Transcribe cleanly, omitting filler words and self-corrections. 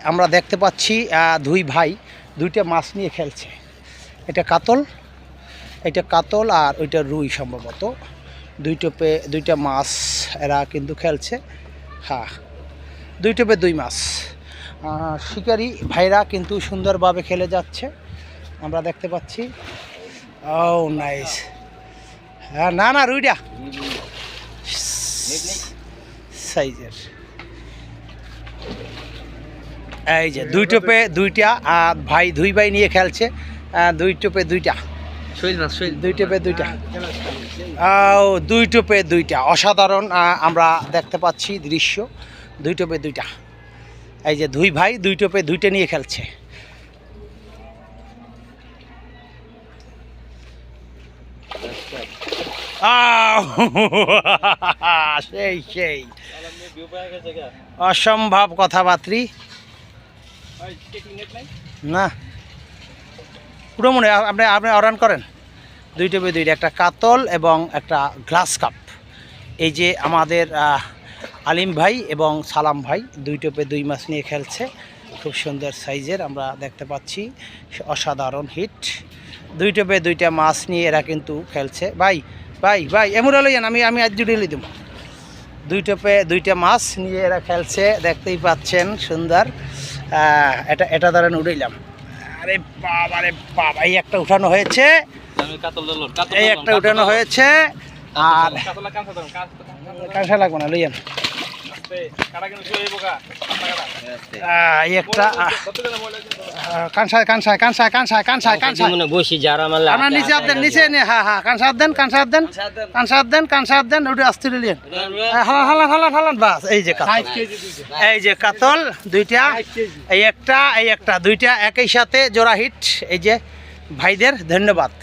আমরা দেখতে পাচ্ছি দুই ভাই দুইটা মাছ নিয়ে খেলছে। এটা কাতল আর ওইটা রুই সম্ভবত। দুই টোপে দুইটা মাছ এরা কিন্তু খেলছে। হ্যাঁ, দুই টোপে দুই মাছ। শিকারি ভাইরা কিন্তু সুন্দরভাবে খেলে যাচ্ছে, আমরা দেখতে পাচ্ছি। ও নাইস। হ্যাঁ, না রুইটা সাইজের। এই যে দুই টোপে দুইটা দুই ভাই নিয়ে খেলছে। দুই টোপে দুইটা, দুই টোপে দুইটা, দুই টোপে দুইটা। অসাধারণ আমরা দেখতে পাচ্ছি দৃশ্য। দুই টোপে দুইটা, এই যে দুই ভাই দুই টোপে দুইটা নিয়ে খেলছে। সেই অসম্ভব কথাবার্তি না পুরো মনে। আপনি অর্ডার করেন দুই টোপে দুইটা, একটা কাতল এবং একটা গ্লাস কাপ। এই যে আমাদের আলিম ভাই এবং সালাম ভাই দুই টোপে দুই মাছ নিয়ে খেলছে, খুব সুন্দর সাইজের আমরা দেখতে পাচ্ছি। অসাধারণ হিট। দুই টোপে দুইটা মাছ নিয়ে এরা কিন্তু খেলছে। ভাই এমরা লইয়েন, আমি আজ জুড়ে লই দেব। দুই টোপে দুইটা মাছ নিয়ে এরা খেলছে, দেখতেই পাচ্ছেন সুন্দর। এটা ধরেন উড়াইলাম। আরে বাবা, এই একটা উঠানো হয়েছে, এই একটা উঠানো হয়েছে। আর কাঁসা লাগবে না, লইয়েন। একটা নিচে হ্যাঁ কাঁসা দেন ওটা আসতে লিয়েন। বাস এই যে কাতল দুইটা, এই একটা দুইটা একই সাথে জোড়া হিট। এই যে ভাইদের ধন্যবাদ।